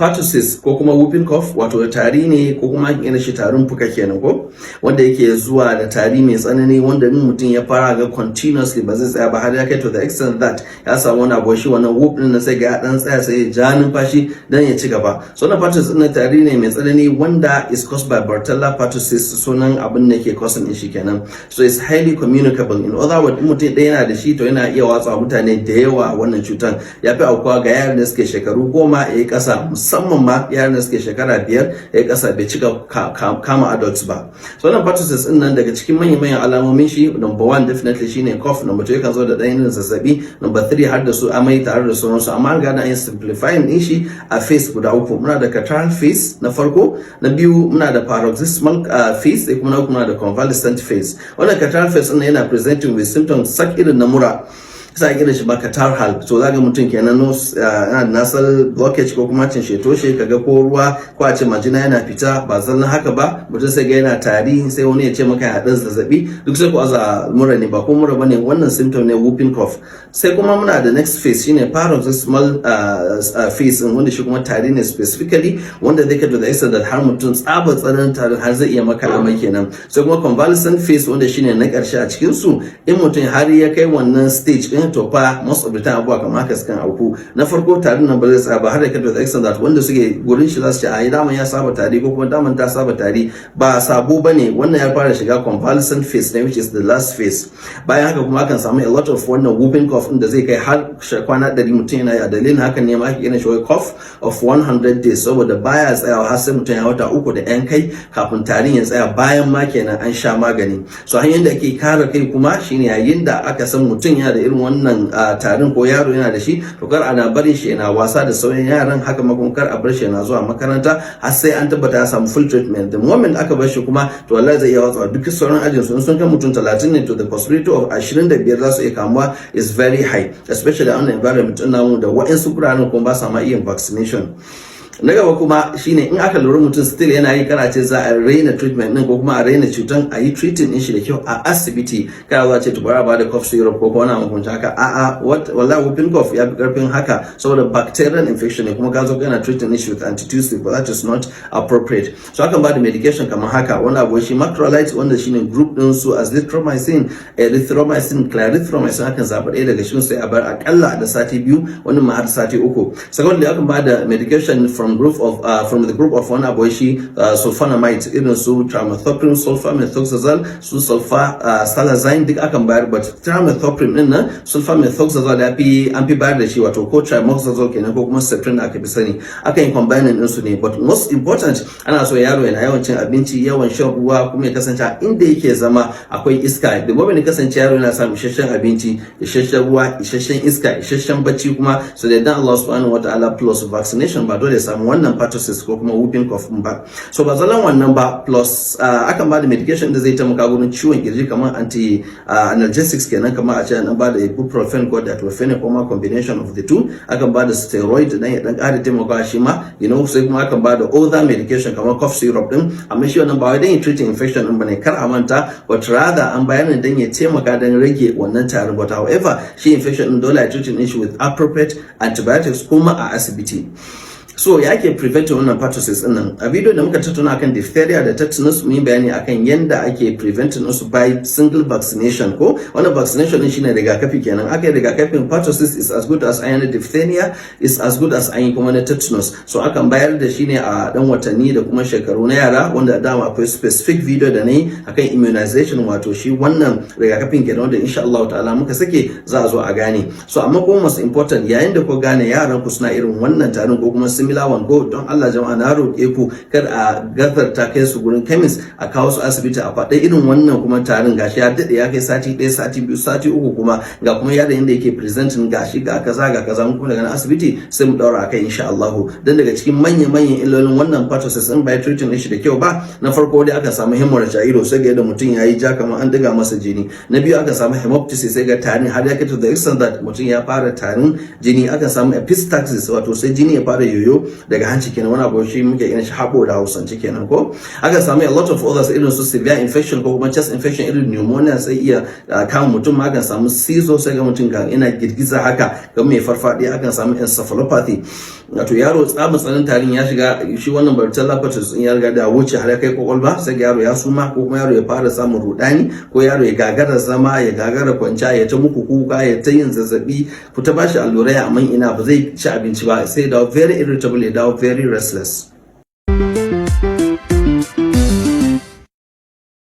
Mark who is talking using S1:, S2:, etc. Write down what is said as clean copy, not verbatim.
S1: Pertussis ko kuma whooping cough wato tari ne ko kuma ake shi tarin fuka kenan ko wanda yake zuwa da tari mai tsanani wanda in mutum ya fara ga continuously ba zai tsaya ba har ya kai to the extent that ya samu wani abu shi wannan whoop din sai ga ya dan tsaya sai ya ja numfashi dan ya ci gaba. So na pertussis din tari ne mai tsanani wanda is caused by Bartella pertussis, sunan abin da ke causing shi kenan. So it's highly communicable. In other words, mutum ɗaya yana da shi to yana iya watsa mutane da yawa wannan cutan. Ya fi aukuwa ga yaran da suke shekaru 10 yayi kasa, musamman ma yaran da suke shekara 5 yayi kasa, bai cika kama adults ba. So wannan pertussis din nan daga cikin manyan alamomin shi, number 1 definitely shine cough, number 2 yakan zo da ɗan zazzabi, number 3 har da su amai tare da sauransu. Amma an gana yin simplifying din shi a face guda uku. Muna da catarrh phase na farko, na biyu muna da paroxysmal phase, sai kuma na uku muna da convalescent phase. Wannan catarrh phase din yana presenting with symptoms sak irin na mura, sai kira shi ba catarrhal. So zaga mutum kenan yana nasal blockage ko kuma cin shetoshe, kaga ko ruwa ko a ce majina yana fita, ba zallan haka ba mutum sai ga yana tari, sai wani ya ce maka ya dan zazzabi, duk sai ko aza mura ne, ba ko mura bane, wannan symptom ne whooping cough. Sai kuma muna da next phase shine paroxysmal phase, wanda shi kuma tari ne specifically wanda zai kai da extent that har mutum tsaba tsarin tarin har zai iya maka amai kenan. Sai kuma convalescent phase wanda shine na karshe a cikin su, in mutum har ya kai wannan stage din to fa most of the time abuwa kamar haka sukan auku. Na farko tarin nan ba zai tsaya ba har da kai da extent that wanda suke gurin shi za su ce a yi daman ya saba tari ko kuma daman ta saba tari, ba sabo bane. Wannan ya fara shiga convalescent phase ne, which is the last phase. Bayan haka kuma akan samu a lot of wannan whooping cough da zai kai har kwana 100 mutum yana yi. A dalilin haka ne ma ake kiran shi cough of 100 days, saboda baya tsayawa har sai mutum ya wata 3 da yan kai kafin tarin ya tsaya, bayan ma kenan an sha magani. So hanyar da ake kare kai kuma shine yayin da aka san mutum yana da irin wannan tarin ko yaro yana da shi, to kar ana barin shi yana wasa da sauran yaran, haka ma kuma kar a bar shi yana zuwa makaranta har sai an tabbata ya samu full treatment. The moment aka bar shi kuma to wallahi zai iya watsa duk sauran ajin su. Sun kai mutum 30 ne to the possibility of 25 za su iya kamuwa is very high, especially on the environment din namu da wa'ansu guraren kuma ba sa ma iya vaccination. Na gaba kuma shine in aka lura mutum still yana yi karace za a raina treatment din ko kuma a raina cutan, a yi treating din shi da kyau a asibiti. Kai za ce to bara ba da cough syrup ko wani abu haka, a'a wallahi whooping cough ya fi karfin haka saboda bacterial infection ne, kuma ka zo kana treating shi with antitussive, but that is not appropriate. So akan ba da medication kamar haka, wanda abu shi macrolide wanda shine group din su azithromycin, erythromycin, clarithromycin, akan zaba ɗaya daga cikin sai a bar akalla da sati 2, wani ma har sati 3. Secondly akan ba da medication from the group of wani abu shi sulfonamide, irin su trimethoprim, sulfamethoxazole, su sulfasalazine duk akan bayar, but trimethoprim din nan sulfamethoxazole an fi bayar da shi, wato ko trimoxazole kenan ko kuma septrin da aka fi sani, akan yi combining din su ne. But most important ana so yaro yana yawan cin abinci, yawan shan ruwa, kuma ya kasance inda yake zama akwai iska. Da gobe ne kasance yaro yana samun isasshen abinci, isasshen ruwa, isasshen iska, isasshen bacci, kuma so da dan Allah subhanahu wataala plus vaccination ba dole samu wannan pertussis ko kuma whooping cough ba. So ba zalan wannan ba, plus akan ba da medication da zai taimaka gurin ciwon kirji kamar anti analgesics kenan, kamar a ce an ba da ibuprofen ko diclofenac ko ma combination of the two. Akan ba da steroid dan ya dan ƙara taimakawa shi ma, sai kuma akan ba da other medication kamar cough syrup din, amma shi wannan ba wai dan ya treat infection din bane, kar a manta, but rather an bayar ne dan ya taimaka dan rage wannan tarin. But however shi infection din dole a treat shi with appropriate antibiotics kuma a asibiti. So ya ke preventing wannan pertussis din nan. A video da muka tattauna akan diphtheria da tetanus, mun yi bayani akan yanda ake preventing su by single vaccination ko wannan vaccination din shine rigakafi kenan. Aka yi rigakafin pertussis is as good as ayin diphtheria, is as good as ayin kuma na tetanus. So akan bayar da shi ne a dan watanni da kuma shekaru na yara, wanda dama akwai specific video da nayi akan immunization, wato shi wannan rigakafin kenan, wanda insha Allah ta'ala muka sake za a zo a gane. So amma kuma most important, yayin da ku gane yaran ku suna irin wannan tarin ko kuma one go, don Allah jama'a na roƙe ku kar a gazarta kai su gurin chemist, a kawo su asibiti a faɗa irin wannan kuma tarin gashi ya daɗe ya kai sati 1, sati 2, sati 3, kuma ga kuma yaron yanda yake presenting gashi ga kaza kuma daga asibiti sai mu daura akai insha Allah. Dan daga cikin manyan illolin wannan pertussis in by treating shi da kyau ba, na farko dai aka samu hemorrhage a ido, sai ga yadda mutum yayi ja kamar an diga masa jini. Na biyu aka samu hemoptysis, sai ga tarin har ya kai to the extent that mutum ya fara tarin jini. Aka samu epistaxis, wato sai jini ya fara yoyo biyo daga hanci kenan, wani abu shi muke kiran shi haɓo da Hausance kenan ko. Aka samu a lot of others irin su severe infection ko kuma chest infection irin pneumonia sai iya kama mutum, ma akan samu seizure sai ga mutum ga ina girgiza haka ga mai farfadiya, akan samu encephalopathy, wato yaro tsabin tsanin tarin ya shiga shi wannan varicella pertussis ya riga da wuce har kai kwakwalwa, sai ga yaro ya suma ko kuma yaro ya fara samun rudani, ko yaro ya gagara zama, ya gagara kwanciya, ya ta muku kuka, ya ta yin zazzabi, ku ta bashi allurai amma ina ba zai ci abinci ba, sai da very irritable, ya dawo very restless.